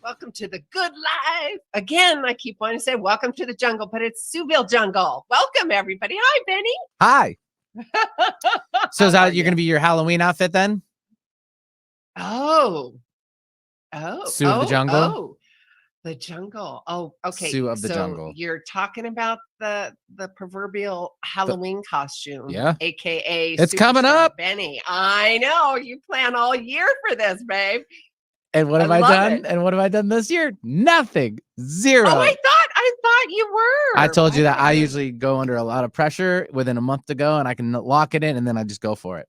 Welcome to the good life. Again, I keep wanting to say welcome to the jungle, but it's Sueville jungle. Welcome, everybody. Hi, Benny. Hi. So is that you're going to be your Halloween outfit then? Oh. Sue of the jungle? Oh, the jungle. Oh, okay. Sue of the jungle. You're talking about the proverbial Halloween costume. Yeah. AKA It's coming up. Benny. I know. You plan all year for this, babe. And what have I done? And what have I done this year? Nothing. Zero. Oh, I thought you were. I told you that I usually go under a lot of pressure within a month to go, and I can lock it in, and then I just go for it.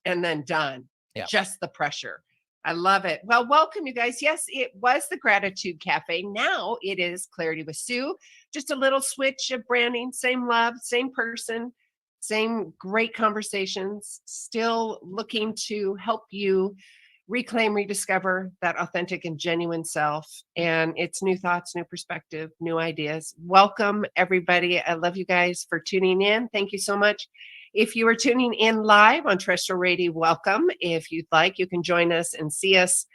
And then done. Yeah. Just the pressure. I love it. Well, welcome, you guys. Yes, it was the Gratitude Cafe. Now it is Clarity with Sue. Just a little switch of branding. Same love, same person, same great conversations. Still looking to help you reclaim, rediscover that authentic and genuine self. And it's new thoughts, new perspective, new ideas. Welcome, everybody. I love you guys for tuning in. Thank you so much. If you are tuning in live on terrestrial radio, welcome. If you'd like, you can join us and see us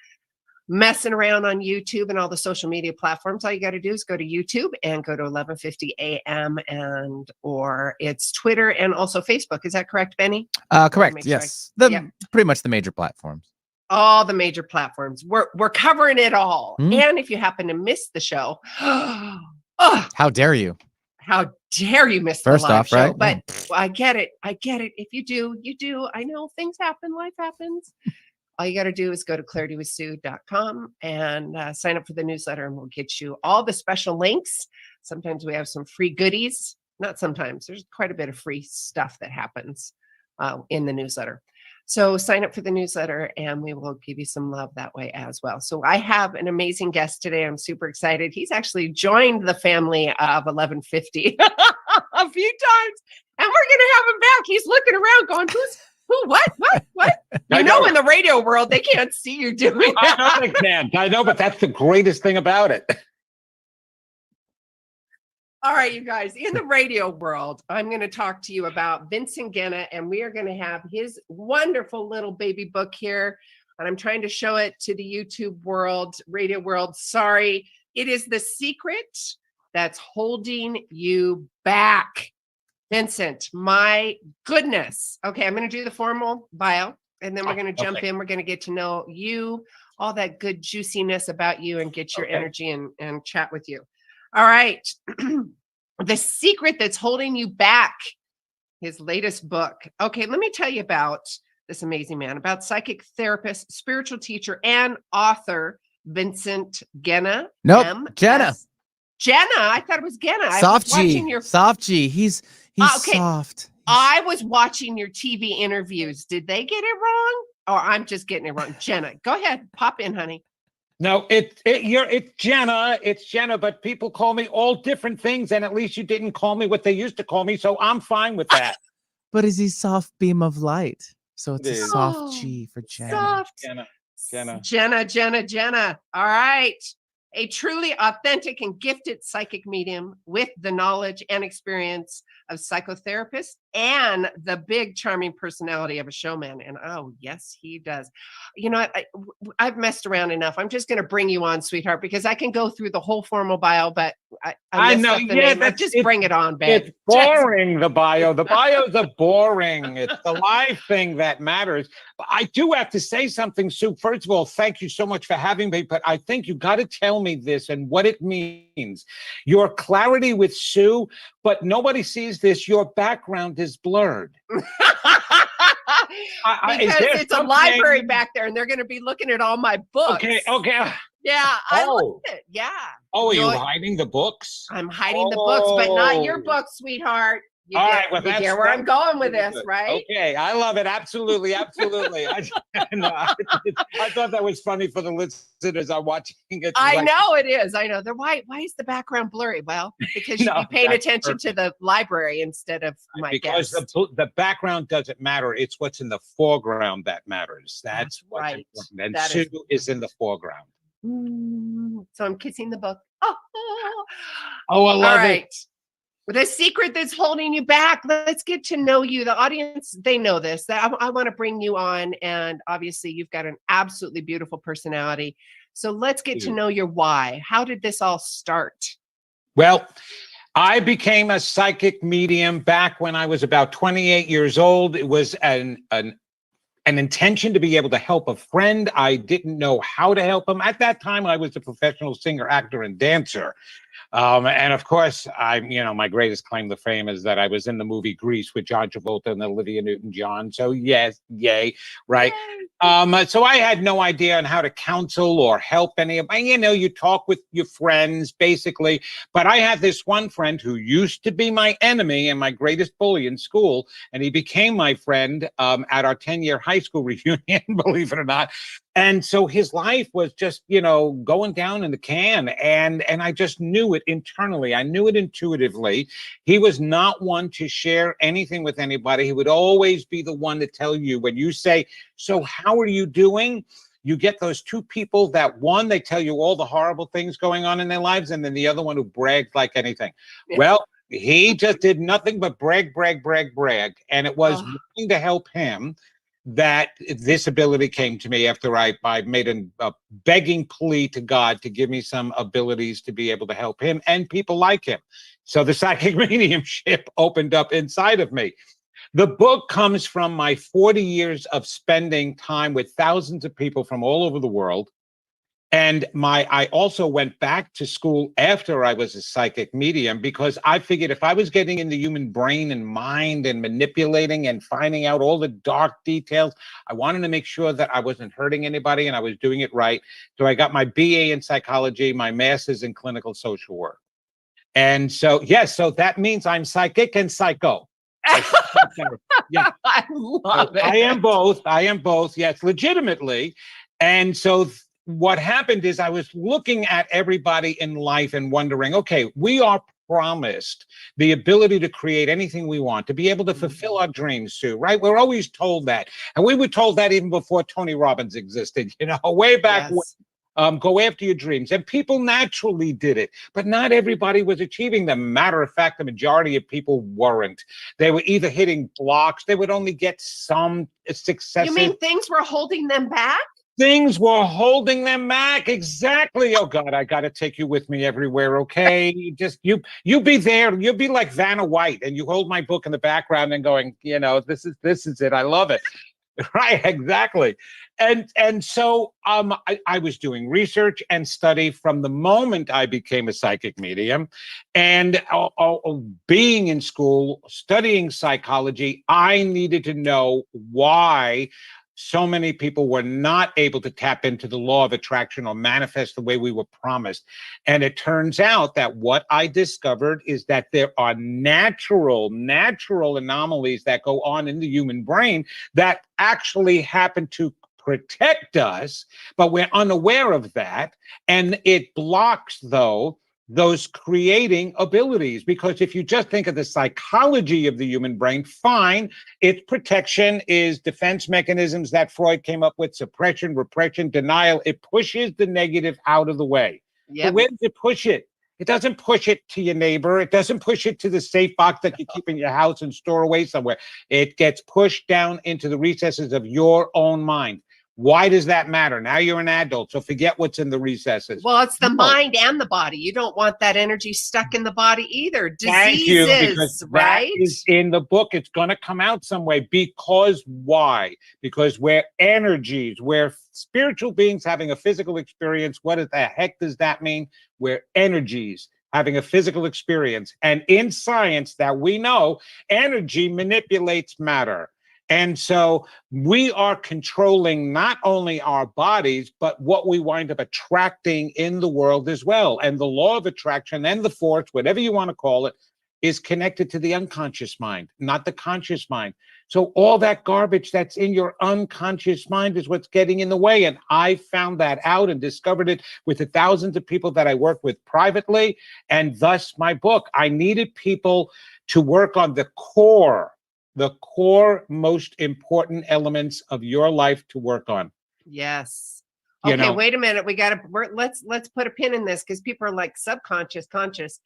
messing around on YouTube and all the social media platforms. All you got to do is go to YouTube and go to 11:50 a.m. and or it's Twitter and also Facebook. Is that correct, Benny? Correct. Yes. Pretty much the major platforms. All the major platforms. We're covering it all. And if you happen to miss the show, how dare you? How dare you miss First the live off, show? right? But I get it. If you do, you do. I know things happen. Life happens. All you got to do is go to claritywithsue.com and sign up for the newsletter, and we'll get you all the special links. Sometimes we have some free goodies. Not sometimes. There's quite a bit of free stuff that happens in the newsletter. So sign up for the newsletter and we will give you some love that way as well. So I have an amazing guest today. I'm super excited. He's actually joined the family of 1150 a few times, and we're going to have him back. He's looking around going, who, what? You know, in the radio world, they can't see you doing that. I know they can't. I know, but that's the greatest thing about it. All right, you guys, in the radio world, I'm going to talk to you about Vincent Genna, and we are going to have his wonderful little baby book here. And I'm trying to show it to the YouTube world, radio world. Sorry. It is The Secret That's Holding You Back. Vincent, my goodness. Okay, I'm going to do the formal bio, and then we're going to jump in. We're going to get to know you, all that good juiciness about you, and get your energy and chat with you. All right. The Secret That's Holding You Back, his latest book. Okay, let me tell you about this amazing man, about psychic therapist, spiritual teacher, and author Vincent Genna. Nope, Genna. Genna. I thought it was Genna. Soft G. Soft G. He's okay. Soft. I was watching your TV interviews. Did they get it wrong? Or I'm just getting it wrong. Genna. Go ahead. Pop in, honey. No, it's Genna. It's Genna, but people call me all different things, and at least you didn't call me what they used to call me, so I'm fine with that. But is he soft beam of light? So it's a soft G for Genna. Soft. Genna. All right. A truly authentic and gifted psychic medium with the knowledge and experience of psychotherapist and the big charming personality of a showman. And oh, yes, he does. You know what? I've messed around enough. I'm just going to bring you on, sweetheart, because I can go through the whole formal bio, but I know. Yeah, just bring it on, babe. It's boring, the bio. The bios are boring. It's the live thing that matters. But I do have to say something, Sue. First of all, thank you so much for having me, but I think you got to tell me this and what it means. Your Clarity with Sue, but nobody sees this. Your background is blurred. Because it's a library back there, and they're going to be looking at all my books. Okay. Yeah, I love it. Yeah. Oh, are you hiding the books? I'm hiding the books, but not your books, sweetheart. You all get, right, well, you get where I'm going with this, right? Okay, I love it. Absolutely. I thought that was funny for the listeners are watching it. I know it is. I know. Why is the background blurry? Well, because you'd be paying attention to the library instead of my guest. Because the background doesn't matter. It's what's in the foreground that matters. That's what's right. important. And Sue is in the foreground. So I'm kissing the book. I love it. The Secret That's Holding You Back. Let's get to know you. The audience, they know this. I want to bring you on, and obviously you've got an absolutely beautiful personality. So let's get to know your why. How did this all start? Well, I became a psychic medium back when I was about 28 years old. It was an intention to be able to help a friend. I didn't know how to help him. At that time, I was a professional singer, actor, and dancer. And of course, my greatest claim to fame is that I was in the movie Grease with John Travolta and Olivia Newton-John. So yes, yay, right? So I had no idea on how to counsel or help any of, you talk with your friends basically, but I had this one friend who used to be my enemy and my greatest bully in school. And he became my friend at our 10-year high school reunion, believe it or not. And so his life was just, going down in the can. And I just knew it internally. I knew it intuitively. He was not one to share anything with anybody. He would always be the one to tell you when you say, so how are you doing? You get those two people that one, they tell you all the horrible things going on in their lives. And then the other one who bragged like anything. Yeah. Well, he just did nothing but brag. And it was wanting to help him that this ability came to me after I made a begging plea to God to give me some abilities to be able to help him and people like him. So the psychic mediumship opened up inside of me. The book comes from my 40 years of spending time with thousands of people from all over the world. And I also went back to school after I was a psychic medium because I figured if I was getting in the human brain and mind and manipulating and finding out all the dark details, I wanted to make sure that I wasn't hurting anybody and I was doing it right. So I got my BA in psychology, my master's in clinical social work. And so, yes, so that means I'm psychic and psycho. Yeah. I love it. I am both. Yes, legitimately. And so what happened is I was looking at everybody in life and wondering, okay, we are promised the ability to create anything we want, to be able to fulfill our dreams, Sue, right? We're always told that. And we were told that even before Tony Robbins existed, way back when. Go after your dreams. And people naturally did it, but not everybody was achieving them. Matter of fact, the majority of people weren't. They were either hitting blocks. They would only get some success. You mean things were holding them back? Things were holding them back. Exactly. Oh God, I got to take you with me everywhere. Okay. You be there. You'll be like Vanna White and you hold my book in the background and going, this is it. I love it. Right. Exactly. And so I was doing research and study from the moment I became a psychic medium and being in school, studying psychology, I needed to know why so many people were not able to tap into the law of attraction or manifest the way we were promised. And it turns out that what I discovered is that there are natural anomalies that go on in the human brain that actually happen to protect us, but we're unaware of that. And it blocks, those creating abilities. Because if you just think of the psychology of the human brain, fine, its protection is defense mechanisms that Freud came up with, suppression, repression, denial. It pushes the negative out of the way. Yep. But where does it push it? It doesn't push it to your neighbor. It doesn't push it to the safe box that you keep in your house and store away somewhere. It gets pushed down into the recesses of your own mind. Why does that matter? Now you're an adult, so forget what's in the recesses. Well, it's the mind and the body. You don't want that energy stuck in the body either. Diseases, thank you, because right? That is in the book. It's going to come out some way. Because why? Because we're energies. We're spiritual beings having a physical experience. What the heck does that mean? We're energies having a physical experience. And in science that we know, energy manipulates matter. And so we are controlling not only our bodies, but what we wind up attracting in the world as well. And the law of attraction and the force, whatever you want to call it, is connected to the unconscious mind, not the conscious mind. So all that garbage that's in your unconscious mind is what's getting in the way. And I found that out and discovered it with the thousands of people that I work with privately. And thus my book. I needed people to work on the core most important elements of your life to work on. Yes. Okay, wait a minute. Let's put a pin in this because people are like subconscious, conscious.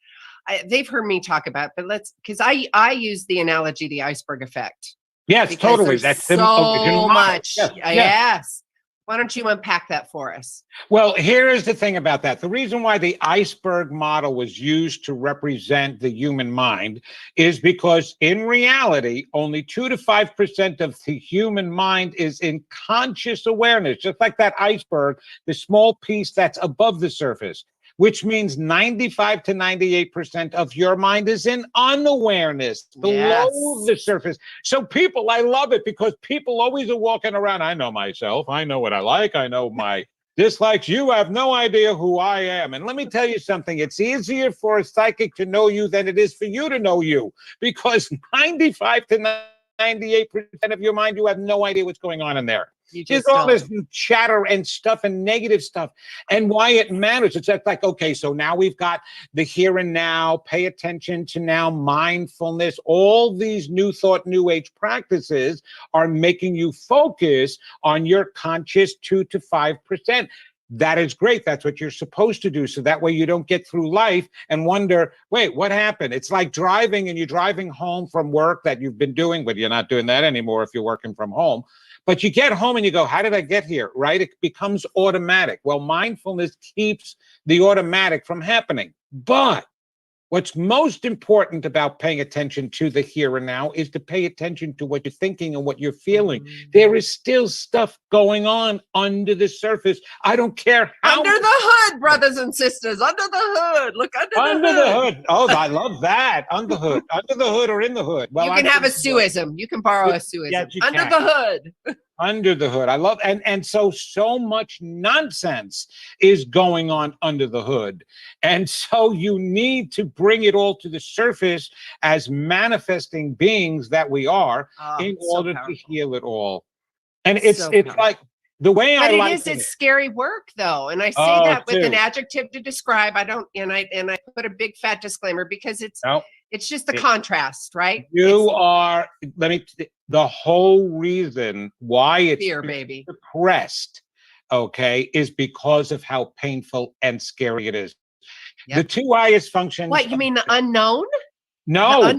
They've heard me talk about it, but because I use the analogy, the iceberg effect. Yes, totally. That's so much. Yes. Why don't you unpack that for us? Well, here is the thing about that. The reason why the iceberg model was used to represent the human mind is because in reality, only 2 to 5% of the human mind is in conscious awareness, just like that iceberg, the small piece that's above the surface, which means 95 to 98% of your mind is in unawareness below the surface. So people, I love it because people always are walking around. I know myself. I know what I like. I know my dislikes. You have no idea who I am. And let me tell you something. It's easier for a psychic to know you than it is for you to know you, because 95 to 98% of your mind, you have no idea what's going on in there. There's all this chatter and stuff and negative stuff, and why it matters. It's just like, okay, so now we've got the here and now, pay attention to now, mindfulness, all these new thought, new age practices are making you focus on your conscious 2 to 5%. That is great. That's what you're supposed to do. So that way you don't get through life and wonder, wait, what happened? It's like driving, and you're driving home from work that you've been doing, but you're not doing that anymore if you're working from home. But you get home and you go, how did I get here? Right? It becomes automatic. Well, mindfulness keeps the automatic from happening. But what's most important about paying attention to the here and now is to pay attention to what you're thinking and what you're feeling. There is still stuff going on under the surface. I don't care how under the hood, brothers and sisters, under the hood. Look under the hood. Oh, I love that. Under the hood or in the hood. Well, you can have a suism. You can borrow a suism. Yes, you under can. the hood. Under the hood. I love, and so much nonsense is going on under the hood. And so you need to bring it all to the surface as manifesting beings that we are in order to heal it all. And it's like the way I like it. It's scary work though. And I say that with an adjective to describe. I don't, and I put a big fat disclaimer because it's just the contrast, right? The whole reason why it's fear, baby, suppressed, okay, is because of how painful and scary it is. Yep. The two highest functions. What, you mean the unknown? No.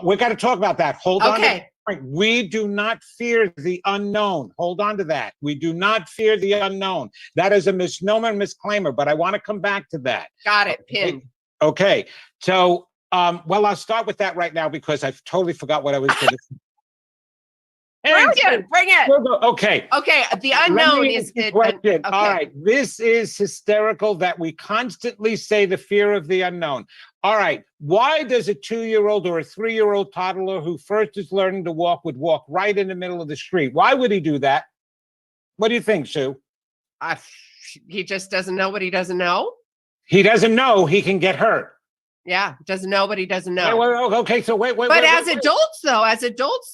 We got to talk about that. Hold on. Okay. We do not fear the unknown. Hold on to that. We do not fear the unknown. That is a misnomer and misclaimer, but I want to come back to that. Got it. Pinned. Okay. So, well, I'll start with that right now because I've totally forgot what I was going to say. Bring it. Okay. Okay. The unknown is the question. Okay. All right. This is hysterical that we constantly say the fear of the unknown. All right. Why does a 2-year-old or a 3-year-old toddler who first is learning to walk would walk right in the middle of the street? Why would he do that? What do you think, Sue? He just doesn't know what he doesn't know. He doesn't know he can get hurt. Yeah, doesn't know what he doesn't know. Okay, so wait. But as adults,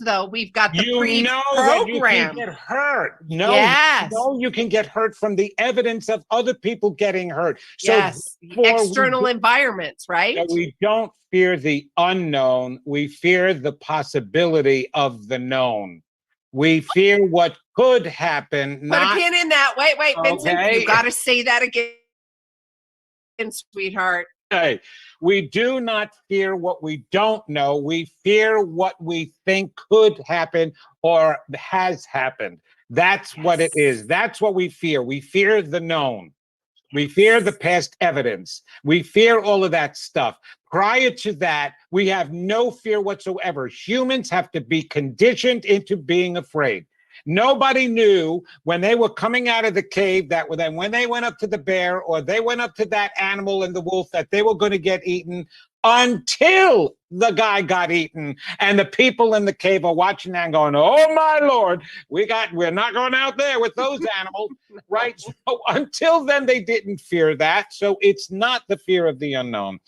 though, we've got the pre-program. You can get hurt. Yes. You can get hurt from the evidence of other people getting hurt. So yes, external environments, right? We don't fear the unknown. We fear the possibility of the known. We fear what could happen. Put a pin in that. Wait, Vincent, you got to say that again, sweetheart. Okay. We do not fear what we don't know. We fear what we think could happen or has happened. That's what it is. That's what we fear. We fear the known. We fear the past evidence. We fear all of that stuff. Prior to that, we have no fear whatsoever. Humans have to be conditioned into being afraid. Nobody knew when they were coming out of the cave that when they went up to the bear or they went up to that animal and the wolf that they were going to get eaten until the guy got eaten. And the people in the cave are watching that and going, oh, my Lord, we're not going out there with those animals, right? So until then, they didn't fear that. So it's not the fear of the unknown.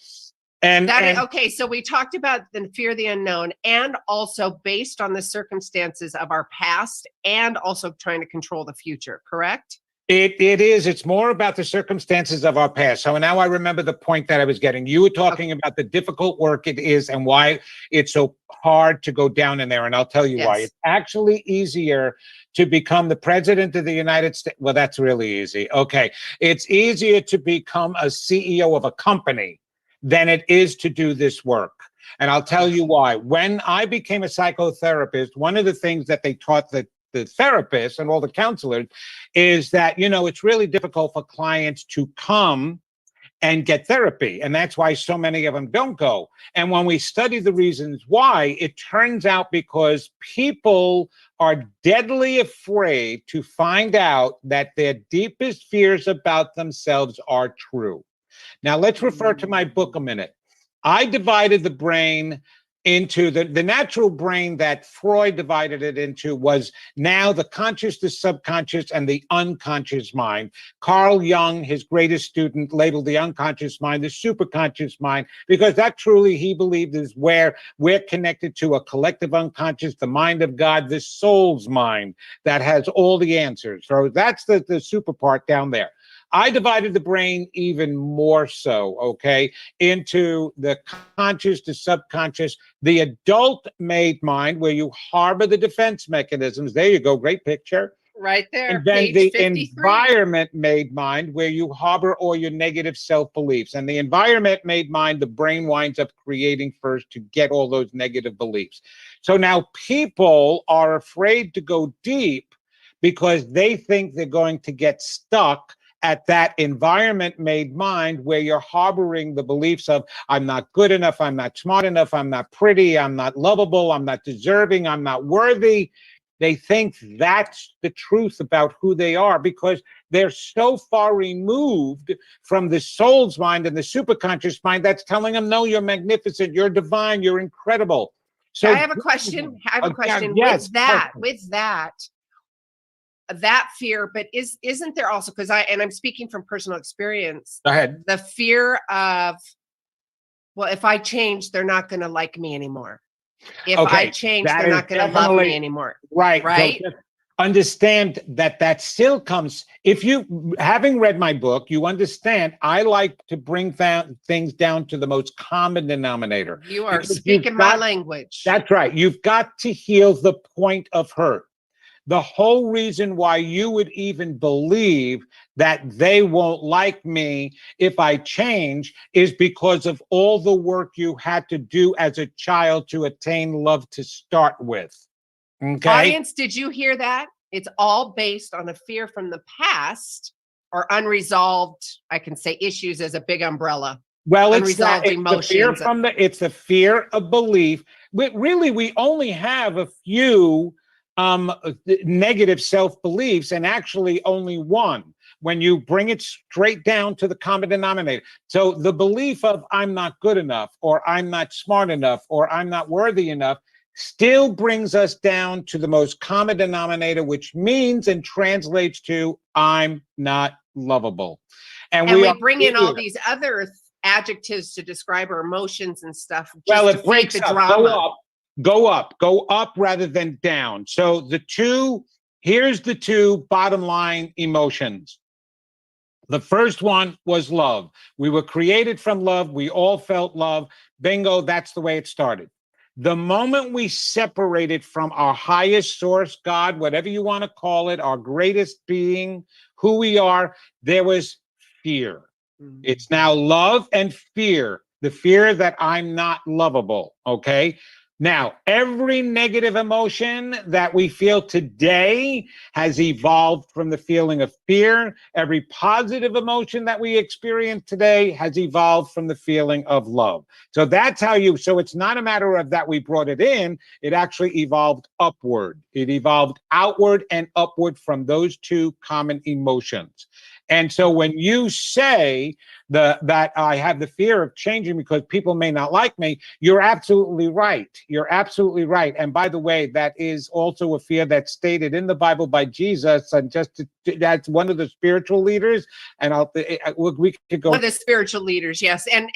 Okay, so we talked about the fear of the unknown and also based on the circumstances of our past and also trying to control the future, correct? It is. It's more about the circumstances of our past. So now I remember the point that I was getting. You were talking about the difficult work it is and why it's so hard to go down in there. And I'll tell you why. It's actually easier to become the president of the United States. Well, that's really easy. Okay. It's easier to become a CEO of a company than it is to do this work. And I'll tell you why. When I became a psychotherapist, one of the things that they taught the the therapists and all the counselors is that, you know, it's really difficult for clients to come and get therapy. And that's why so many of them don't go. And when we study the reasons why, it turns out because people are deadly afraid to find out that their deepest fears about themselves are true. Now, let's refer to my book a minute. I divided the brain into the natural brain that Freud divided it into was now the conscious, the subconscious, and the unconscious mind. Carl Jung, his greatest student, labeled the unconscious mind the superconscious mind, because that truly, he believed, is where we're connected to a collective unconscious, the mind of God, the soul's mind that has all the answers. So that's the super part down there. I divided the brain even more so, okay, into the conscious, the subconscious, the adult-made mind, where you harbor the defense mechanisms. There you go, great picture. Right there, And then page the 53. environment-made mind, where you harbor all your negative self-beliefs. And the environment-made mind, the brain winds up creating first to get all those negative beliefs. So now people are afraid to go deep because they think they're going to get stuck at that environment-made mind where you're harboring the beliefs of, I'm not good enough, I'm not smart enough, I'm not pretty, I'm not lovable, I'm not deserving, I'm not worthy. They think that's the truth about who they are because they're so far removed from the soul's mind and the superconscious mind that's telling them, no, you're magnificent, you're divine, you're incredible. So I have a question. Yes, with that fear, but isn't there also, because I'm speaking from personal experience, go ahead. the fear of, well, if I change, they're not going to like me anymore. If I change, they're not going to love me anymore. Right. Right. So understand that still comes, if you, having read my book, you understand I like to bring things down to the most common denominator. You are speaking my language. That's right. You've got to heal the point of hurt. The whole reason why you would even believe that they won't like me if I change is because of all the work you had to do as a child to attain love to start with. Okay. Audience, did you hear that? It's all based on a fear from the past or unresolved, I can say issues as a big umbrella. Well, unresolved emotions. It's the fear of belief. Really, we only have a few negative self-beliefs, and actually only one when you bring it straight down to the common denominator. So the belief of I'm not good enough, or I'm not smart enough, or I'm not worthy enough still brings us down to the most common denominator, which means and translates to I'm not lovable. And we bring in all these other adjectives to describe our emotions and stuff. Well, it breaks the drama. Go up rather than down. So here's the two bottom line emotions. The first one was love. We were created from love. We all felt love. Bingo, that's the way it started. The moment we separated from our highest source, God, whatever you want to call it, our greatest being, who we are, there was fear. Mm-hmm. It's now love and fear. The fear that I'm not lovable, okay? Now, every negative emotion that we feel today has evolved from the feeling of fear. Every positive emotion that we experience today has evolved from the feeling of love. So that's how so it's not a matter of that we brought it in, it actually evolved upward. It evolved outward and upward from those two common emotions. And so when you say that I have the fear of changing because people may not like me, you're absolutely right. You're absolutely right. And by the way, that is also a fear that's stated in the Bible by Jesus. And that's one of the spiritual leaders. And we could go. One of the spiritual leaders, yes. And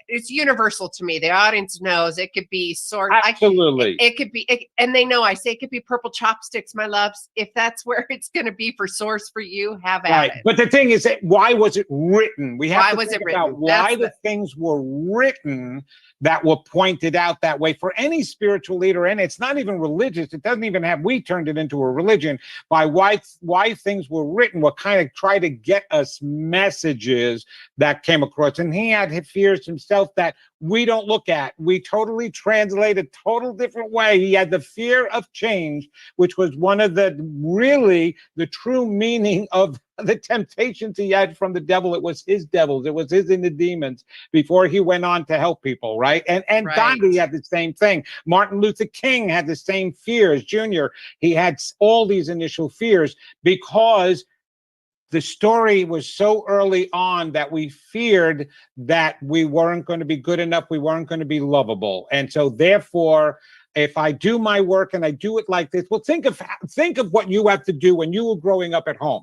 it's universal to me. The audience knows it could be absolutely. It could be, and they know I say it could be purple chopsticks, my loves. If that's where it's going to be for source for you, have at it. But the thing is, why was it written? We have How was think it about written? why That's the things were written that were pointed out that way for any spiritual leader, and it's not even religious. It doesn't even have, we turned it into a religion by why things were written, what kind of try to get us messages that came across. And he had fears himself that we don't look at. We totally translate a total different way. He had the fear of change, which was one of the really the true meaning of the temptations he had from the devil. It was his devils. It was his inner demons before he went on to help people, right? And Right. Gandhi had the same thing. Martin Luther King had the same fears. Junior, he had all these initial fears because the story was so early on that we feared that we weren't going to be good enough. We weren't going to be lovable. And so therefore, if I do my work and I do it like this, well, think of what you have to do when you were growing up at home.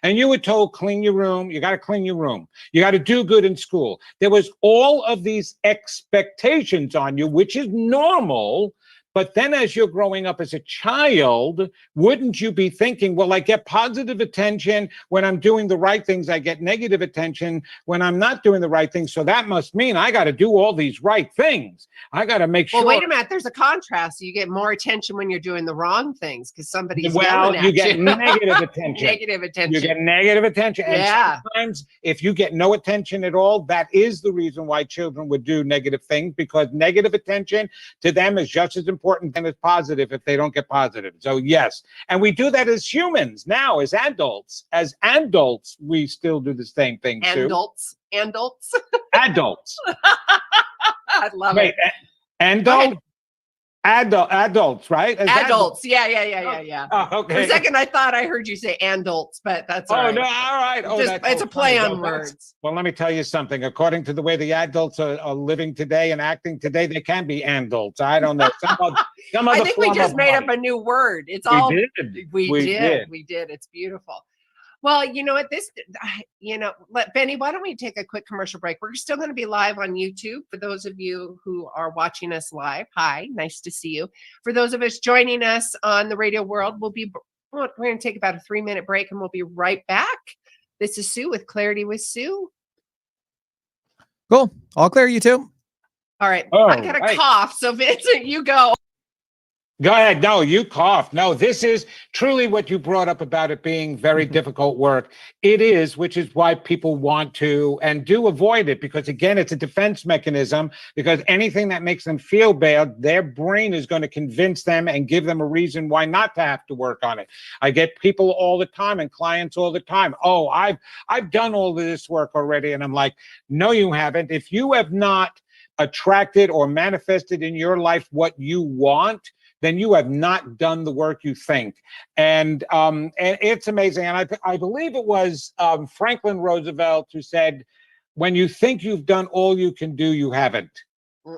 And you were told, clean your room. You got to clean your room. You got to do good in school. There was all of these expectations on you, which is normal. But then as you're growing up as a child, wouldn't you be thinking, well, I get positive attention when I'm doing the right things. I get negative attention when I'm not doing the right things. So that must mean I got to do all these right things. I got to make sure. Well, wait a minute. There's a contrast. You get more attention when you're doing the wrong things because somebody's Well, yelling at you get negative attention. Negative attention. You get negative attention. Yeah. And sometimes if you get no attention at all, that is the reason why children would do negative things, because negative attention to them is just as important than as positive if they don't get positive. So yes. And we do that as humans now, as adults. As adults, we still do the same thing too. Adults. Adults. I love Wait, it. Adults, right? As Adults. Yeah. Oh, okay. For a second, I thought I heard you say adults, but that's all right. No, all right. Oh, It's a play funny. on words. Well, let me tell you something. According to the way the adults are living today and acting today, they can be adults. I don't know. I think we just made up a new word. It's all we did. It's beautiful. Well, you know what? Benny, why don't we take a quick commercial break? We're still going to be live on YouTube. For those of you who are watching us live, hi, nice to see you. For those of us joining us on the radio world, we're going to take about a 3-minute break and we'll be right back. This is Sue with Clarity with Sue. Cool. All clear, you two? All right. I got a cough. So Vincent, you go. Go ahead. No, you coughed. No, this is truly what you brought up about it being very difficult work. It is, which is why people want to and do avoid it, because again, it's a defense mechanism, because anything that makes them feel bad, their brain is going to convince them and give them a reason why not to have to work on it. I get people all the time and clients all the time. Oh, I've done all of this work already. And I'm like, no, you haven't. If you have not attracted or manifested in your life what you want, then you have not done the work you think. And it's amazing. And I believe it was Franklin Roosevelt who said, when you think you've done all you can do, you haven't.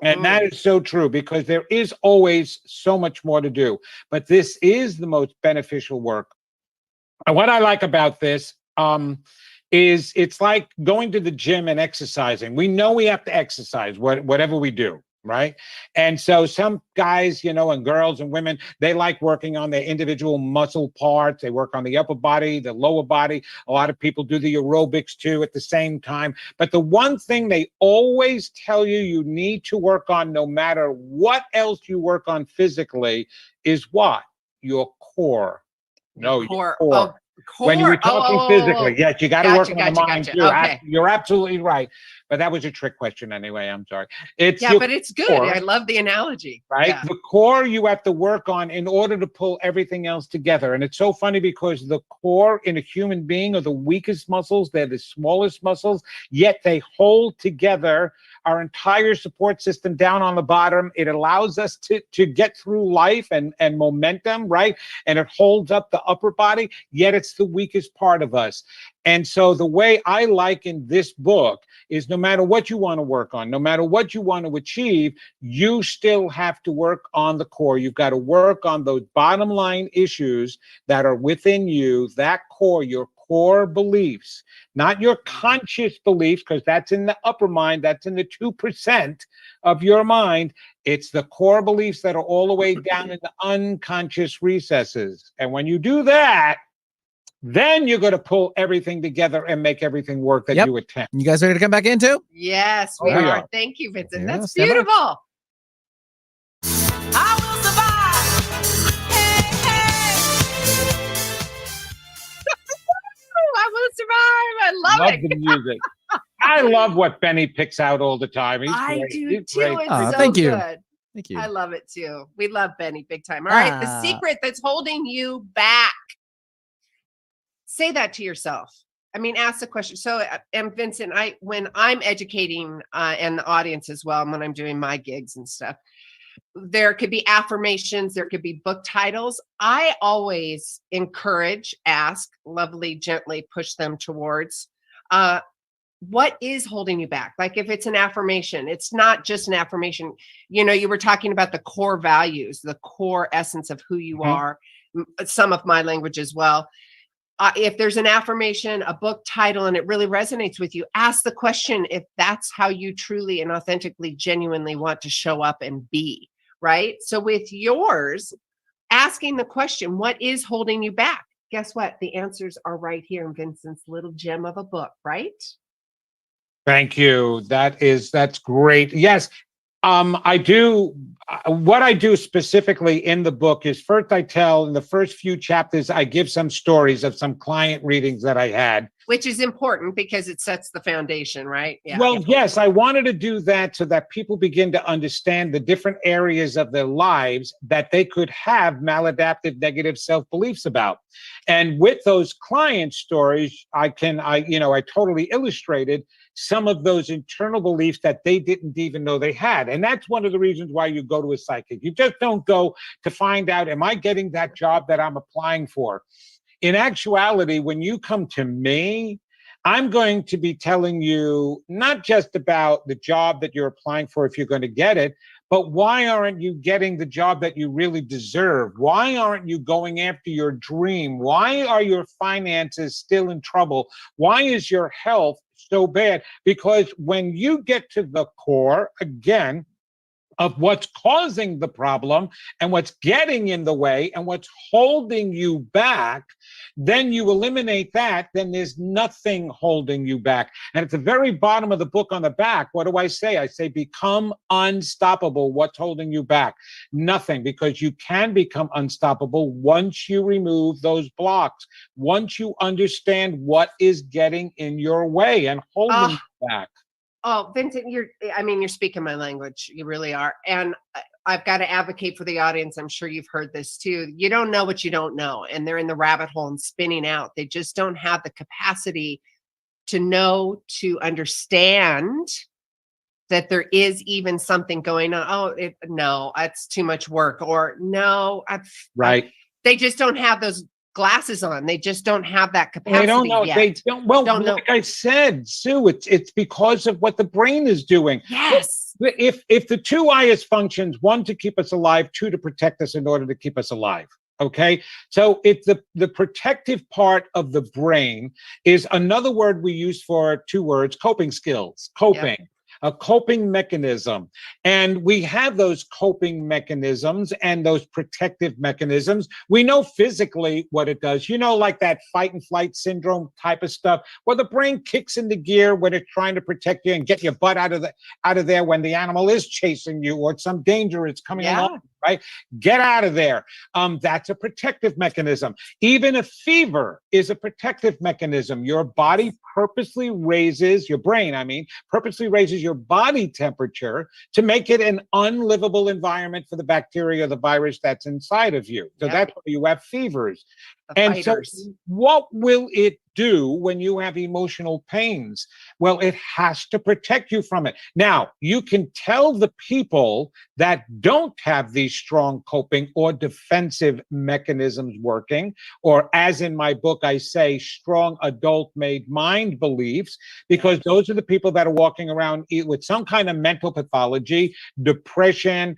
And that is so true, because there is always so much more to do. But this is the most beneficial work. And what I like about this is it's like going to the gym and exercising. We know we have to exercise, whatever we do. Right. And so some guys, and girls and women, they like working on their individual muscle parts. They work on the upper body, the lower body. A lot of people do the aerobics too at the same time. But the one thing they always tell you need to work on, no matter what else you work on physically, is what? Your core. No, your core. Oh, core. When you're talking physically, yes, you got to work on the mind too. Okay. You're absolutely right. But that was a trick question anyway. I'm sorry. But it's good. Core, I love the analogy. Right? Yeah. The core you have to work on in order to pull everything else together. And it's so funny because the core in a human being are the weakest muscles. They're the smallest muscles, yet they hold together our entire support system down on the bottom. It allows us to get through life and momentum, right? And it holds up the upper body, yet it's the weakest part of us. And so the way I liken this book is no matter what you want to work on, no matter what you want to achieve, you still have to work on the core. You've got to work on those bottom line issues that are within you, that core, your core beliefs, not your conscious beliefs, because that's in the upper mind, that's in the 2% of your mind. It's the core beliefs that are all the way down in the unconscious recesses. And when you do that, Then you're going to pull everything together and make everything work that Yep. you attempt. You guys ready to come back in too? Yes, we Oh, we are. are. Thank you, Vincent. Yeah, That's stand by. beautiful. I will survive. Hey, I will survive. I love Love it. the music. I love what Benny picks out all the time. He's I great. do He's too. great. It's Aw, so thank you. good. Thank you. I love it too. We love Benny big time. All right. The Ah. secret that's holding you back. Say that to yourself. I mean, ask the question. So, and Vincent, when I'm educating and the audience as well, and when I'm doing my gigs and stuff, there could be affirmations, there could be book titles. I always encourage, ask, lovely, gently push them towards what is holding you back. Like if it's an affirmation, it's not just an affirmation. You know, you were talking about the core values, the core essence of who you are, some of my language as well. If there's an affirmation, a book title, and it really resonates with you, ask the question if that's how you truly and authentically, genuinely want to show up and be, right? So with yours, asking the question, what is holding you back? Guess what? The answers are right here in Vincent's little gem of a book, right? Thank you. That's great. Yes. I do what I do specifically in the book is first I tell in the first few chapters, I give some stories of some client readings that I had. Which is important because it sets the foundation, right? Yeah. Well, yes, I wanted to do that so that people begin to understand the different areas of their lives that they could have maladaptive negative self-beliefs about. And with those client stories, I totally illustrated some of those internal beliefs that they didn't even know they had. And that's one of the reasons why you go to a psychic. You just don't go to find out, am I getting that job that I'm applying for? In actuality, when you come to me, I'm going to be telling you not just about the job that you're applying for if you're going to get it, but why aren't you getting the job that you really deserve? Why aren't you going after your dream? Why are your finances still in trouble? Why is your health so bad? Because when you get to the core, again, of what's causing the problem and what's getting in the way and what's holding you back, then you eliminate that, then there's nothing holding you back. And at the very bottom of the book on the back, what do I say? I say, become unstoppable. What's holding you back? Nothing, because you can become unstoppable once you remove those blocks, once you understand what is getting in your way and holding you back. Oh, Vincent, you're speaking my language. You really are. And I've got to advocate for the audience. I'm sure you've heard this too. You don't know what you don't know. And they're in the rabbit hole and spinning out. They just don't have the capacity to know, to understand that there is even something going on. Oh, no, that's too much work. Or no, Right. They just don't have those glasses on. They just don't have that capacity. They don't know. Yet. They don't. Well, don't know. like I said, Sue, it's because of what the brain is doing. Yes. If the two highest functions, one to keep us alive, two to protect us in order to keep us alive. Okay. So it's the protective part of the brain is another word we use for two words, coping skills, coping. Yep. A coping mechanism. And we have those coping mechanisms and those protective mechanisms. We know physically what it does, like that fight and flight syndrome type of stuff, where the brain kicks into gear when it's trying to protect you and get your butt out of there when the animal is chasing you or some danger is coming along, right? Get out of there. That's a protective mechanism. Even a fever is a protective mechanism. Your body purposely raises, your brain, purposely raises your body temperature to make it an unlivable environment for the bacteria or the virus that's inside of you. So that's why you have fevers. And so what will it do when you have emotional pains? Well, it has to protect you from it. Now, you can tell the people that don't have these strong coping or defensive mechanisms working, or as in my book, I say strong adult-made mind beliefs, because those are the people that are walking around with some kind of mental pathology, depression,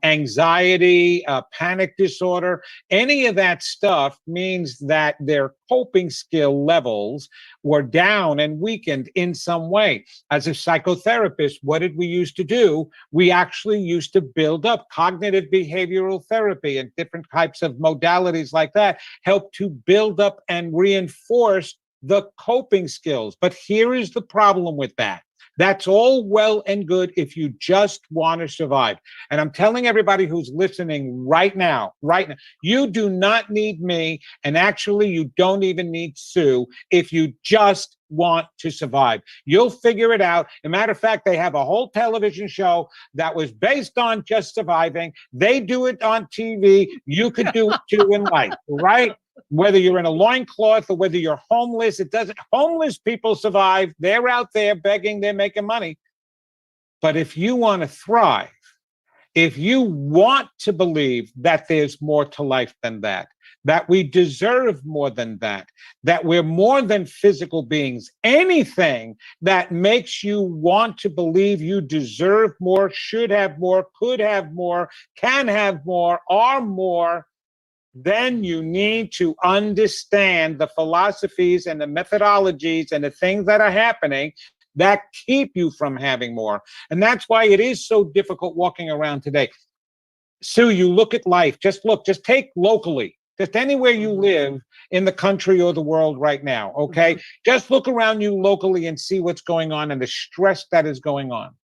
anxiety, panic disorder, any of that stuff means means that their coping skill levels were down and weakened in some way. As a psychotherapist, what did we used to do? We actually used to build up cognitive behavioral therapy and different types of modalities like that, help to build up and reinforce the coping skills. But here is the problem with that. That's all well and good if you just want to survive. And I'm telling everybody who's listening right now, you do not need me. And actually, you don't even need Sue if you just want to survive. You'll figure it out. As a matter of fact, they have a whole television show that was based on just surviving. They do it on TV. You could do it too in life, right? Whether you're in a loincloth or whether you're homeless, it doesn't. Homeless people survive. They're out there begging, they're making money. But if you want to thrive, if you want to believe that there's more to life than that we deserve more than that we're more than physical beings, anything that makes you want to believe you deserve more, should have more, could have more, can have more, are more, then you need to understand the philosophies and the methodologies and the things that are happening that keep you from having more. And that's why it is so difficult walking around today. Sue, you look at life, just take locally, just anywhere you live in the country or the world right now, okay? Just look around you locally and see what's going on and the stress that is going on.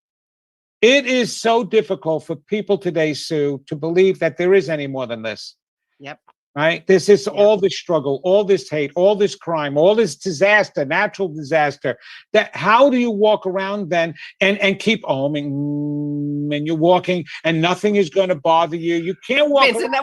It is so difficult for people today, Sue, to believe that there is any more than this. Yep. Right? This is all this struggle, all this hate, all this crime, all this disaster, natural disaster. That how do you walk around then and keep and you're walking and nothing is going to bother you? You can't walk. Vincent,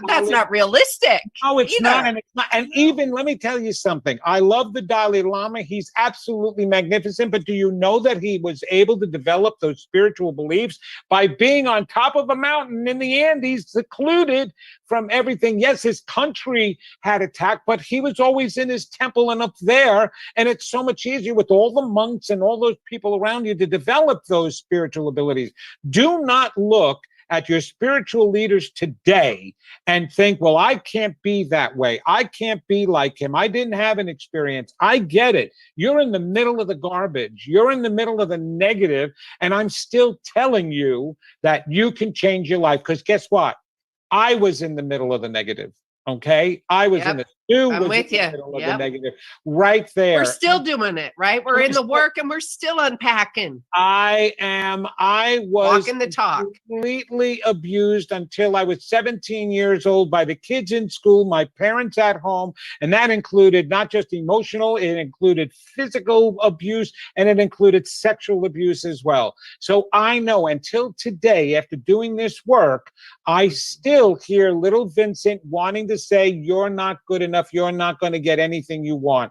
that's not realistic. No, it's either. not, and it's not. And even let me tell you something. I love the Dalai Lama. He's absolutely magnificent. But do you know that he was able to develop those spiritual beliefs by being on top of a mountain in the Andes, secluded from everything? Yes, his country had attacked, but he was always in his temple and up there. And it's so much easier with all the monks and all those people around you to develop those spiritual abilities. Do not look at your spiritual leaders today and think, well, I can't be that way. I can't be like him. I didn't have an experience. I get it. You're in the middle of the garbage. You're in the middle of the negative. And I'm still telling you that you can change your life. Because guess what? I was in the middle of the negative. Okay. I was in the I'm with you. The negative right there. We're still doing it, right? We're in the work and we're still unpacking. I was walking the talk. Completely abused until I was 17 years old by the kids in school, my parents at home. And that included not just emotional, it included physical abuse, and it included sexual abuse as well. So I know until today, after doing this work, I still hear little Vincent wanting to say, you're not good enough. You're not going to get anything you want.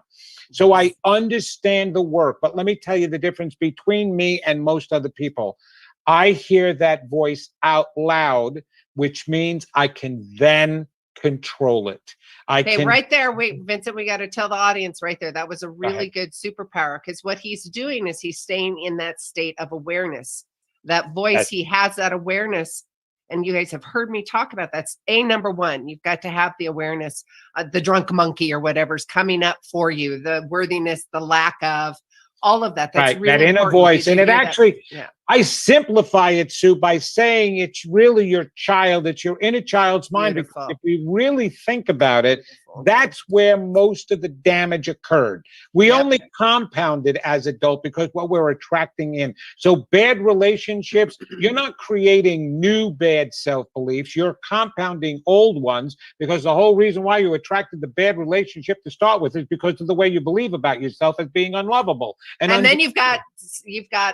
So I understand the work, but let me tell you the difference between me and most other people. I hear that voice out loud, which means I can then control it. Right there. Wait, Vincent, we got to tell the audience right there. That was a really good superpower, because what he's doing is he's staying in that state of awareness. That voice, he has that awareness. And you guys have heard me talk about that's number one. You've got to have the awareness, the drunk monkey or whatever's coming up for you, the worthiness, the lack of, all of that. That's really that inner voice. And it actually, I simplify it, Sue, by saying it's really your child. It's your inner child's mind. Because if we really think about it, that's where most of the damage occurred. We only compounded as adults because what we're attracting in. So bad relationships, you're not creating new bad self-beliefs. You're compounding old ones, because the whole reason why you attracted the bad relationship to start with is because of the way you believe about yourself as being unlovable. And then you've got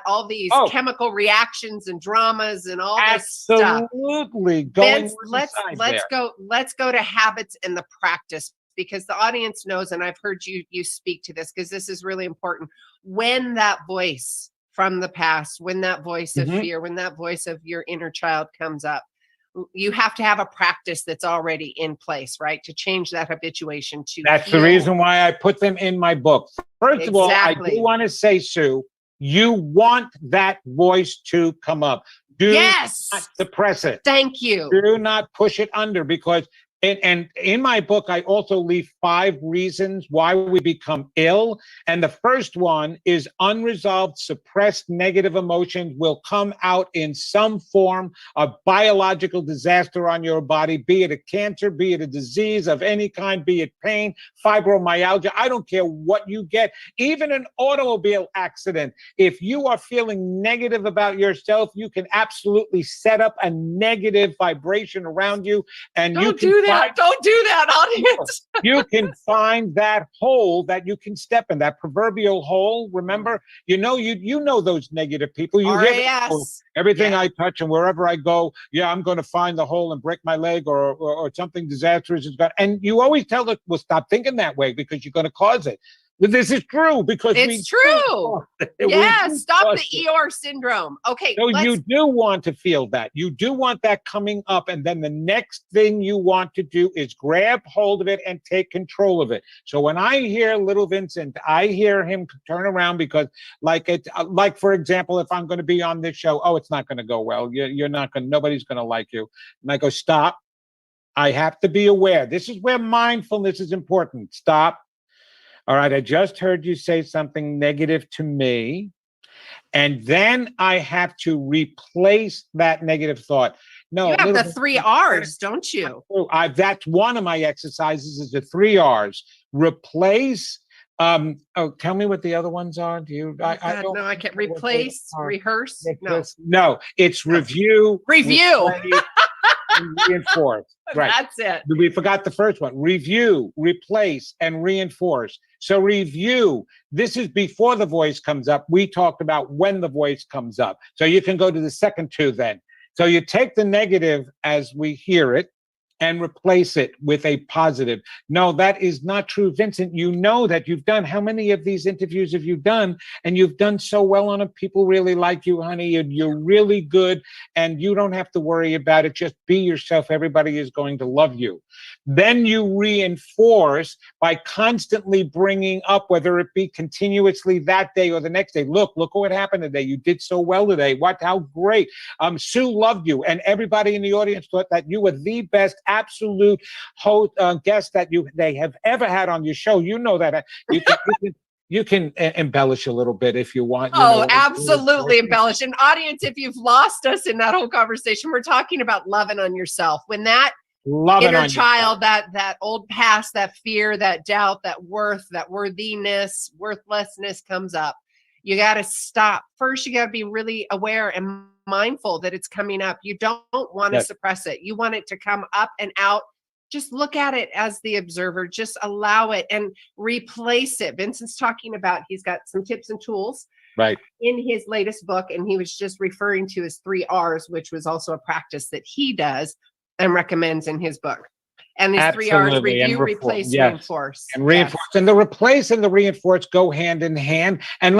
all these chemical reactions and dramas and all this stuff. Absolutely. Vince, let's go to habits and the practice, because the audience knows, and I've heard you speak to this, because this is really important. When that voice from the past, when that voice of fear, when that voice of your inner child comes up, you have to have a practice that's already in place, right? To change that habituation to That's the reason why I put them in my book. First of all, I do want to say, Sue, you want that voice to come up. Do not suppress it. Thank you. Do not push it under, because And in my book, I also leave 5 reasons why we become ill. And the first one is unresolved, suppressed negative emotions will come out in some form of biological disaster on your body, be it a cancer, be it a disease of any kind, be it pain, fibromyalgia. I don't care what you get, even an automobile accident. If you are feeling negative about yourself, you can absolutely set up a negative vibration around you. And you Don't can do that. Don't do that, audience. you can find that hole that you can step in, that proverbial hole. Remember, you know those negative people. You hear them, RAS. everything Yeah. I touch and wherever I go, I'm going to find the hole and break my leg or something disastrous is going. And you always tell us, well, stop thinking that way because you're going to cause it. But this is true because It's true. Yeah, stop the ER syndrome. Okay, So you do want to feel that. You do want that coming up. And then the next thing you want to do is grab hold of it and take control of it. So when I hear little Vincent, I hear him turn around because like for example, if I'm going to be on this show, it's not going to go well. You're not going to, nobody's going to like you. And I go, stop. I have to be aware. This is where mindfulness is important. Stop. All right, I just heard you say something negative to me. And then I have to replace that negative thought. No, you have the 3 R's, don't you? That's one of my exercises is the 3 R's. Replace. Tell me what the other ones are. Do you? I don't. No, I can't. Replace, rehearse. No, it's review. Review. And reinforce. Right. That's it. We forgot the first one. Review, replace, and reinforce. So review. This is before the voice comes up. We talked about when the voice comes up. So you can go to the second 2 then. So you take the negative as we hear it and replace it with a positive. No, that is not true, Vincent. You know that you've done, how many of these interviews have you done? And you've done so well on it. People really like you, honey. You're really good and you don't have to worry about it. Just be yourself. Everybody is going to love you. Then you reinforce by constantly bringing up, whether it be continuously that day or the next day. Look what happened today. You did so well today. How great. Sue loved you. And everybody in the audience thought that you were the best absolute host, guest that they have ever had on your show. You know that. You can embellish a little bit if you want. Absolutely embellish. And audience, if you've lost us in that whole conversation, we're talking about loving on yourself. When that inner child, that old past, that fear, that doubt, that worth, that worthiness, worthlessness comes up, you got to stop. First, you got to be really aware and mindful that it's coming up. You don't want to suppress it. You want it to come up and out. Just look at it as the observer. Just allow it and replace it. Vincent's talking about, he's got some tips and tools in his latest book. And he was just referring to his 3 R's, which was also a practice that he does and recommends in his book. And these 3 R's: review, replace, reinforce. And reinforce. And the replace and the reinforce go hand in hand. And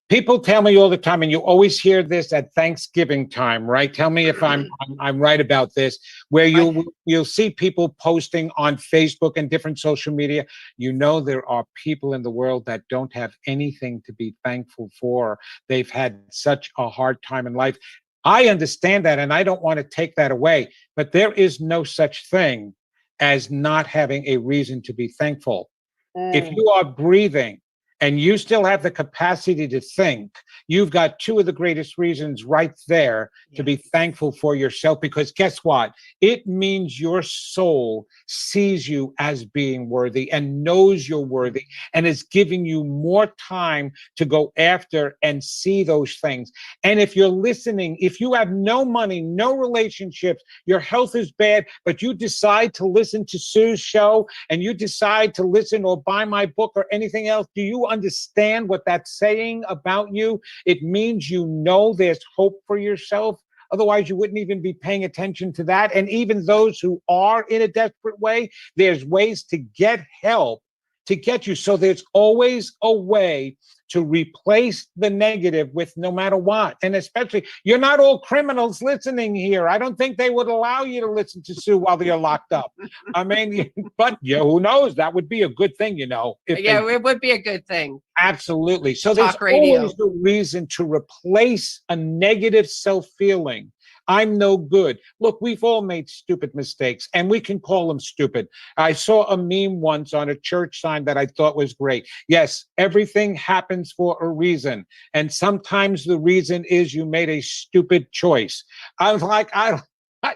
people tell me all the time, and you always hear this at Thanksgiving time, right? Tell me if I'm right about this, where you'll see people posting on Facebook and different social media. There are people in the world that don't have anything to be thankful for. They've had such a hard time in life. I understand that, and I don't want to take that away, but there is no such thing as not having a reason to be thankful. If you are breathing and you still have the capacity to think, you've got 2 of the greatest reasons right there to be thankful for yourself, because guess what? It means your soul sees you as being worthy and knows you're worthy and is giving you more time to go after and see those things. And if you're listening, if you have no money, no relationships, your health is bad, but you decide to listen to Sue's show and you decide to listen or buy my book or anything else, do you understand what that's saying about you? It means there's hope for yourself. Otherwise, you wouldn't even be paying attention to that. And even those who are in a desperate way, there's ways to get help to get you. So there's always a way to replace the negative with no matter what. And especially, you're not all criminals listening here. I don't think they would allow you to listen to Sue while you're locked up. I mean, but who knows? That would be a good thing, it would be a good thing. Absolutely. So there's always a reason to replace a negative self-feeling, I'm no good. Look, we've all made stupid mistakes, and we can call them stupid. I saw a meme once on a church sign that I thought was great. Yes, everything happens for a reason, and sometimes the reason is you made a stupid choice. I was like,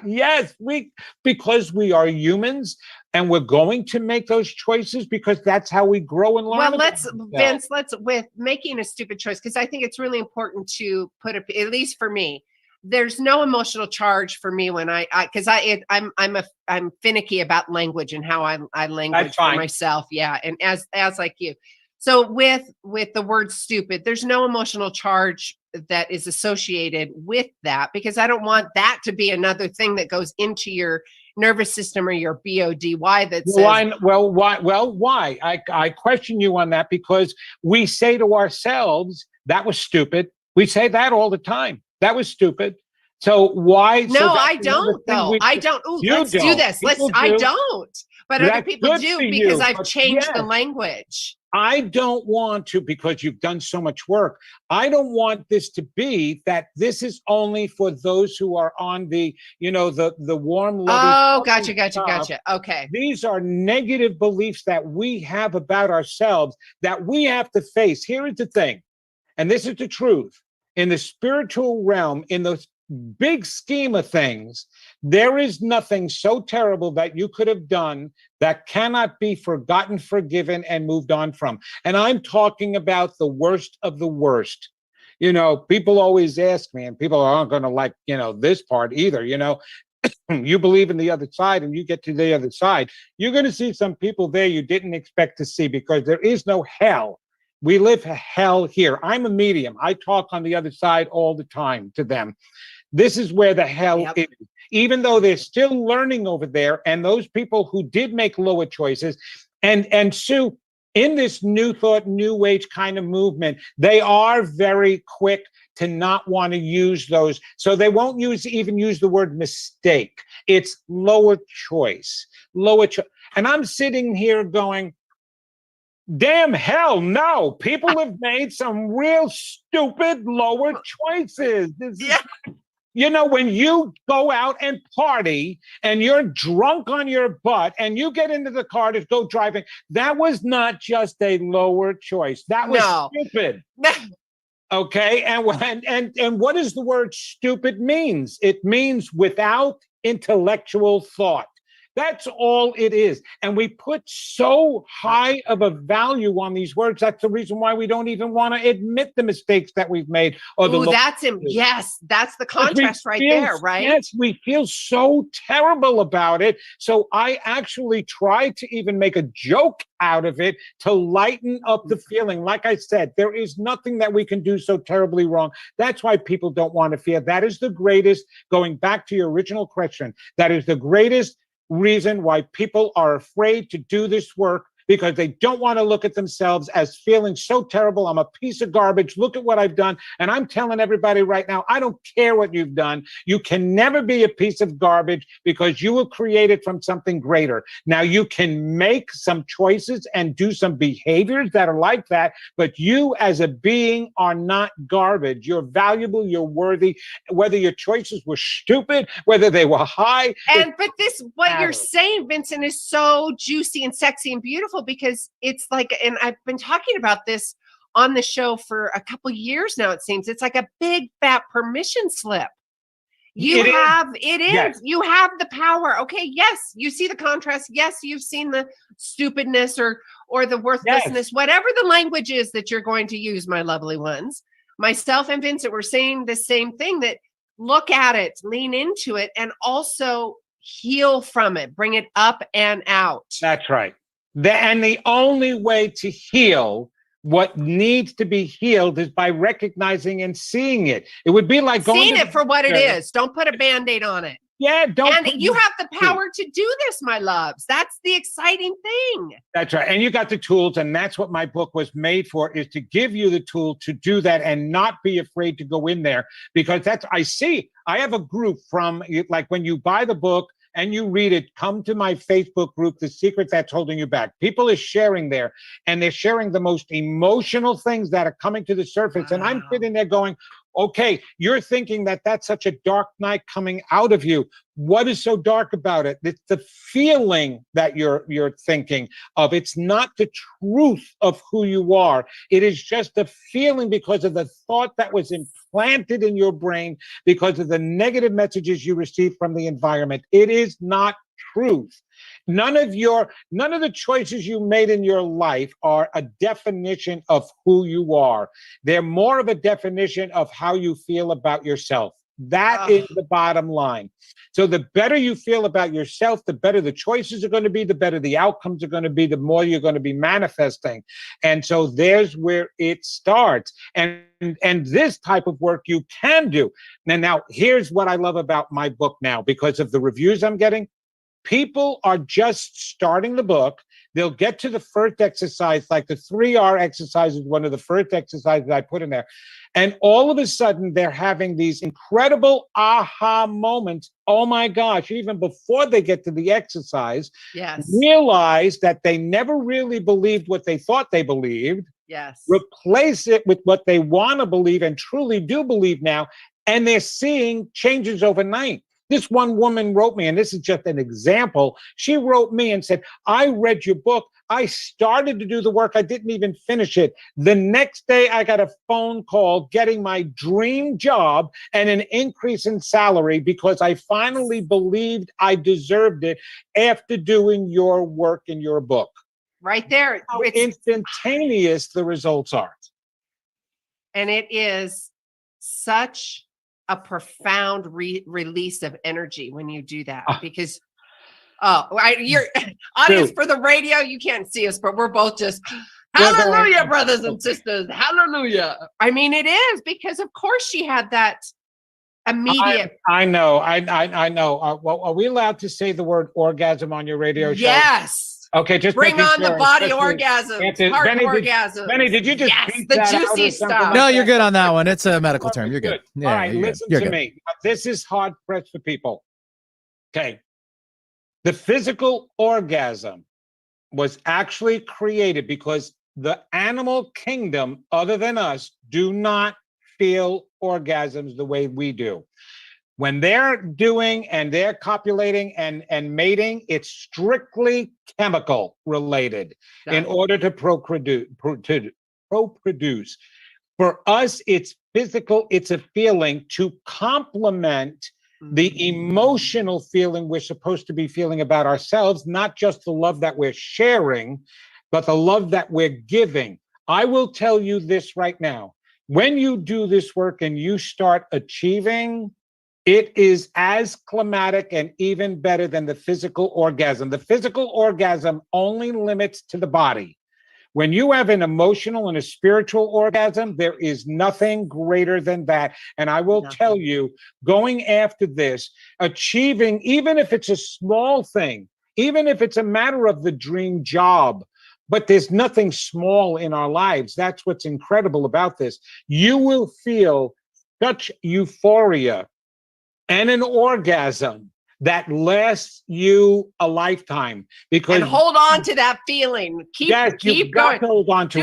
yes, because we are humans, and we're going to make those choices because that's how we grow and learn. Well, about ourselves. Vince, with making a stupid choice, because I think it's really important to put at least for me, there's no emotional charge for me when because I'm finicky about language and how I language for myself. Yeah. And as like you. So with the word stupid, there's no emotional charge that is associated with that, because I don't want that to be another thing that goes into your nervous system or your BODY that says, why? I question you on that, because we say to ourselves, that was stupid. We say that all the time. That was stupid. So why? No, I don't though. I don't. Ooh, let's do this. I don't. But other people do, because I've changed the language. I don't want to, because you've done so much work. I don't want this to be that this is only for those who are on the, the warm, loving. Oh, gotcha. Okay. These are negative beliefs that we have about ourselves that we have to face. Here is the thing, and this is the truth. In the spiritual realm, in the big scheme of things, there is nothing so terrible that you could have done that cannot be forgotten, forgiven, and moved on from. And I'm talking about the worst of the worst. People always ask me, and people aren't going to like, this part either, you believe in the other side and you get to the other side, you're going to see some people there you didn't expect to see, because there is no hell. We live hell here. I'm a medium. I talk on the other side all the time to them. This is where the hell is, even though they're still learning over there. And those people who did make lower choices, and Sue, in this new thought, new age kind of movement, they are very quick to not want to use those. So they won't even use the word mistake. It's lower choice, And I'm sitting here going, damn hell no. People have made some real stupid lower choices. When you go out and party and you're drunk on your butt and you get into the car to go driving, that was not just a lower choice. That was stupid. Okay. And what does the word stupid means? It means without intellectual thought. That's all it is. And we put so high of a value on these words. That's the reason why we don't even want to admit the mistakes that we've made. Yes, that's the contrast right there, right? Yes, we feel so terrible about it. So I actually try to even make a joke out of it to lighten up the feeling. Like I said, there is nothing that we can do so terribly wrong. That's why people don't want to fear. That is the greatest, going back to your original question, that is the greatest reason why people are afraid to do this work, because they don't want to look at themselves as feeling so terrible. I'm a piece of garbage. Look at what I've done. And I'm telling everybody right now, I don't care what you've done. You can never be a piece of garbage, because you were created from something greater. Now, you can make some choices and do some behaviors that are like that, but you as a being are not garbage. You're valuable. You're worthy. Whether your choices were stupid, whether they were high. But what you're saying, Vincent, is so juicy and sexy and beautiful, because it's like, and I've been talking about this on the show for a couple years now, it seems. It's like a big fat permission slip. You have the power. Okay, yes, you see the contrast. Yes, you've seen the stupidness or the worthlessness, whatever the language is that you're going to use, my lovely ones. Myself and Vincent were saying the same thing, that look at it, lean into it, and also heal from it, bring it up and out. That's right. And the only way to heal what needs to be healed is by recognizing and seeing it. It would be like seeing it for what it is. Don't put a Band-Aid on it. Yeah, And you have the power to do this, my loves. That's the exciting thing. That's right. And you got the tools, and that's what my book was made for, is to give you the tool to do that and not be afraid to go in there. Because I have a group from, like, when you buy the book and you read it, come to my Facebook group, The Secret That's Holding You Back. People are sharing there, and they're sharing the most emotional things that are coming to the surface. Wow. And I'm sitting there going, Okay, you're thinking that that's such a dark night coming out of you. What is so dark about it? It's the feeling that you're thinking of. It's not the truth of who you are. It is just a feeling because of the thought that was implanted in your brain because of the negative messages you received from the environment. It is not truth. None of the choices you made in your life are a definition of who you are. They're more of a definition of how you feel about yourself. That is the bottom line. So the better you feel about yourself, the better the choices are going to be, the better the outcomes are going to be, the more you're going to be manifesting. And so there's where it starts. And this type of work you can do. Now, here's what I love about my book now, because of the reviews I'm getting. People are just starting the book. They'll get to the first exercise, like the 3R exercise is one of the first exercises I put in there. And all of a sudden, they're having these incredible aha moments. Oh my gosh, even before they get to the exercise, realize that they never really believed what they thought they believed. Replace it with what they want to believe and truly do believe now. And they're seeing changes overnight. This one woman wrote me, and this is just an example. She wrote me and said, I read your book. I started to do the work. I didn't even finish it. The next day, I got a phone call getting my dream job and an increase in salary because I finally believed I deserved it after doing your work in your book. Right there. How instantaneous the results are. And it is such a profound release of energy when you do that, because you're audience for the radio, you can't see us, but we're both just hallelujah, brothers and sisters, hallelujah. I mean, it is, because of course she had that immediate. I know. Well, are we allowed to say the word orgasm on your radio show? Yes. Okay, just bring on the body orgasm, heart orgasm. Benny, did you just the juicy stuff? No, you're good on that one. It's a medical term. You're good. Yeah, all right, listen to me. This is hard pressed for people. Okay. The physical orgasm was actually created because the animal kingdom, other than us, do not feel orgasms the way we do. When they're doing and they're copulating and mating, it's strictly chemical related in order to reproduce. For us, it's physical. It's a feeling to complement the emotional feeling we're supposed to be feeling about ourselves, not just the love that we're sharing, but the love that we're giving. I will tell you this right now. When you do this work and you start achieving, it is as climatic and even better than the physical orgasm. The physical orgasm only limits to the body. When you have an emotional and a spiritual orgasm, there is nothing greater than that. And I will tell you, going after this, achieving, even if it's a small thing, even if it's a matter of the dream job, but there's nothing small in our lives. That's what's incredible about this. You will feel such euphoria and an orgasm that lasts you a lifetime. Because and hold on to that feeling. Keep going. Hold on to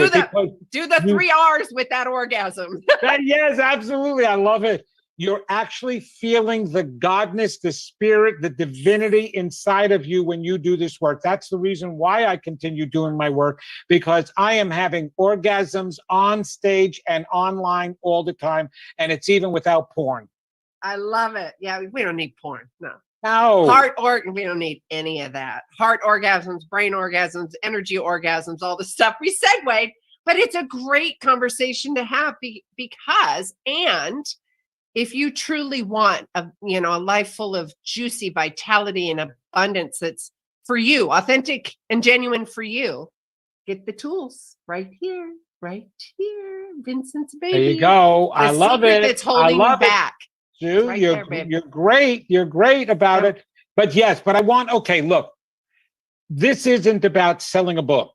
do the 3 R's with that orgasm. Yes, absolutely. I love it. You're actually feeling the godness, the spirit, the divinity inside of you when you do this work. That's the reason why I continue doing my work, because I am having orgasms on stage and online all the time. And it's even without porn. I love it. Yeah, we don't need porn. No. We don't need any of that. Heart orgasms, brain orgasms, energy orgasms, all the stuff we segued. But it's a great conversation to have because, and if you truly want a life full of juicy vitality and abundance that's for you, authentic and genuine for you, get the tools right here, Vincent's baby. There you go. I love it. It's holding you back. Sue, right you're great. You're great about it. But look, this isn't about selling a book.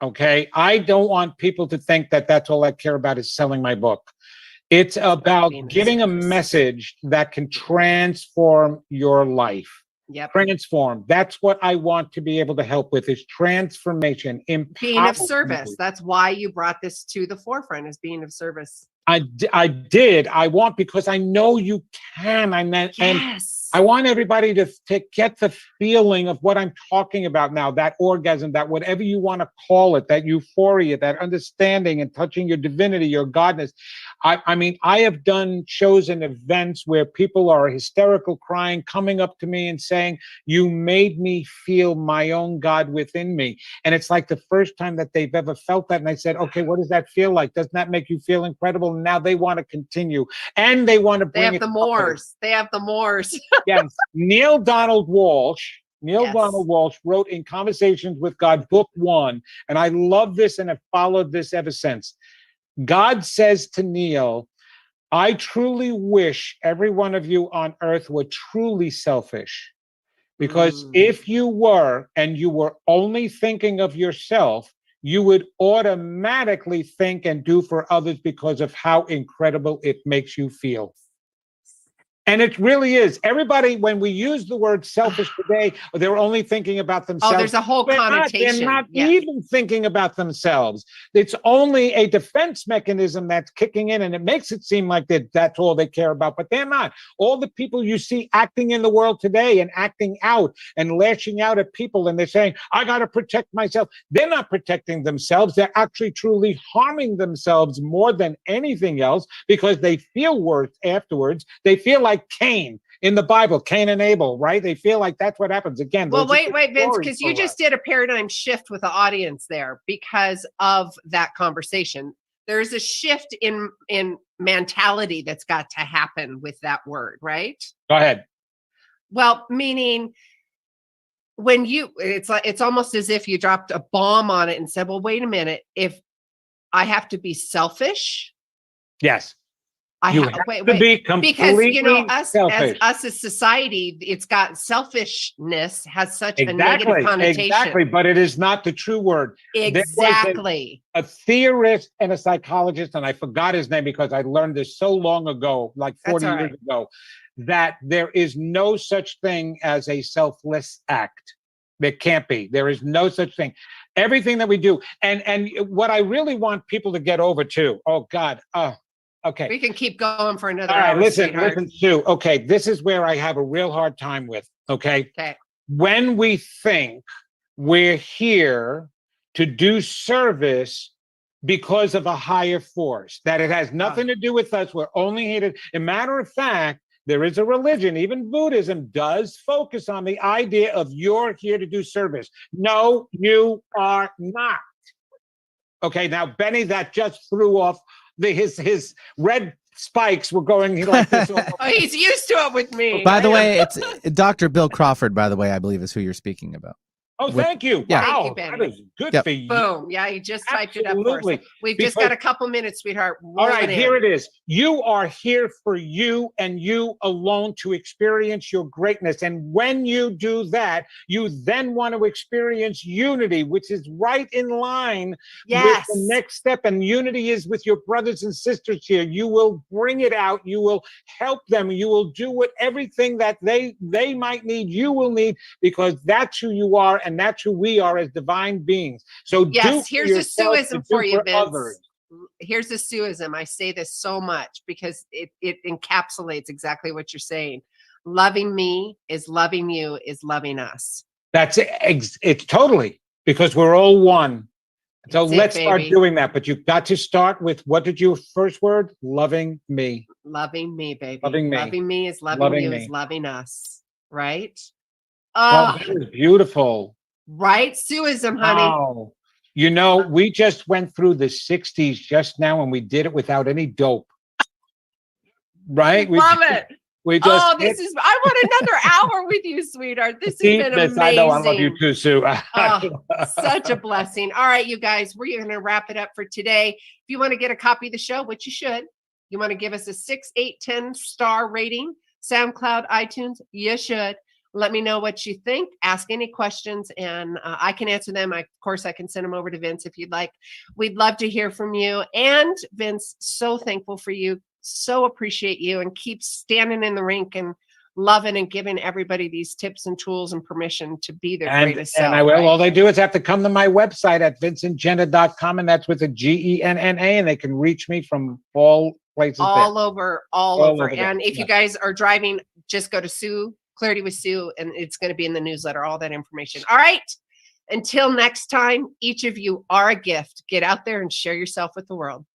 Okay. I don't want people to think that that's all I care about is selling my book. It's about giving a message that can transform your life. Transform. That's what I want to be able to help with, is transformation. Being of service. That's why you brought this to the forefront, is being of service. I did. I want, because I know you can. And Yes. I want everybody to get the feeling of what I'm talking about now, that orgasm, that whatever you want to call it, that euphoria, that understanding and touching your divinity, your godness. I mean, I have done shows and events where people are hysterical crying, coming up to me and saying, you made me feel my own God within me. And it's like the first time that they've ever felt that. And I said, okay, what does that feel like? Doesn't that make you feel incredible? And now they want to continue, and they want to They bring have it the to others. mores. They have the mores. Yes. Neil Donald Walsh Yes. wrote in Conversations with God, book 1, and I love this and have followed this ever since. God says to Neil, I truly wish every one of you on earth were truly selfish, because if you were, and you were only thinking of yourself, you would automatically think and do for others because of how incredible it makes you feel. And it really is. Everybody, when we use the word selfish today, they're only thinking about themselves. Oh, there's a whole connotation. They're not Yeah. even thinking about themselves. It's only a defense mechanism that's kicking in, and it makes it seem like that's all they care about, but they're not. All the people you see acting in the world today and acting out and lashing out at people, and they're saying, I got to protect myself. They're not protecting themselves. They're actually truly harming themselves more than anything else, because they feel worse afterwards. They feel like Cain in the Bible, Cain and Abel, right? They feel like that's what happens. Again, Well, those are wait, good Vince, stories because for you just us. did a paradigm shift with the audience there because of that conversation. There's a shift in mentality that's got to happen with that word, right? Go ahead. Well, meaning when it's almost as if you dropped a bomb on it and said, well, wait a minute, if I have to be selfish, Yes. You have to be because you know completely us selfish. as society, it's got selfishness has such a negative connotation. Exactly, but it is not the true word. Exactly. A theorist and a psychologist, and I forgot his name because I learned this so long ago, like 40 years ago, that there is no such thing as a selfless act. There can't be. There is no such thing. Everything that we do, and what I really want people to get over too. Oh God. Okay. We can keep going for another All right, hour. listen, Sue. Okay, this is where I have a real hard time with. Okay. When we think we're here to do service because of a higher force, that it has nothing to do with us. We're only here to, as a matter of fact, there is a religion, even Buddhism does focus on the idea of you're here to do service. No, you are not. Okay, now Benny, that just threw off his red spikes were going like this. Oh, he's used to it with me. By the way, it's Dr. Bill Crawford, by the way, I believe is who you're speaking about. Oh, thank you. Yeah. Wow, Thank you, that is good for you. Boom. Yeah, he just typed it up for us. Absolutely. We've just got a couple minutes, sweetheart. All right, here it is. You are here for you and you alone to experience your greatness. And when you do that, you then want to experience unity, which is right in line with the next step. And unity is with your brothers and sisters here. You will bring it out. You will help them. You will do everything that they might need, you will need, because that's who you are. And that's who we are as divine beings. So yes, here's a suism for you, Vince. Others. Here's a suism. I say this so much because it encapsulates exactly what you're saying. Loving me is loving you is loving us. That's it. It's totally, because we're all one. So let's start doing that. But you've got to start with, what did your first word? Loving me. Loving me, baby. Loving me. Loving me is loving you is loving us. Right? Oh, that is beautiful. Right? Suism, honey. Wow. You know, we just went through the 60s just now, and we did it without any dope. Right? Love it. We just I want another hour with you, sweetheart. This has been amazing. I know, I love you too, Sue. Such a blessing. All right, you guys, we're going to wrap it up for today. If you want to get a copy of the show, which you should, you want to give us a 6, 8, 10 star rating, SoundCloud, iTunes, you should. Let me know what you think. Ask any questions, and I can answer them. Of course, I can send them over to Vince if you'd like. We'd love to hear from you. And Vince, so thankful for you. So appreciate you, and keep standing in the rink and loving and giving everybody these tips and tools and permission to be their greatest self. And I will. right? All they do is have to come to my website at vincentgenna.com, and that's with a GENNA, and they can reach me from all places. all there. over. over there, And if you guys are driving, just go to Sue, Clarity with Sue, and it's going to be in the newsletter, all that information. All right. Until next time, each of you are a gift. Get out there and share yourself with the world.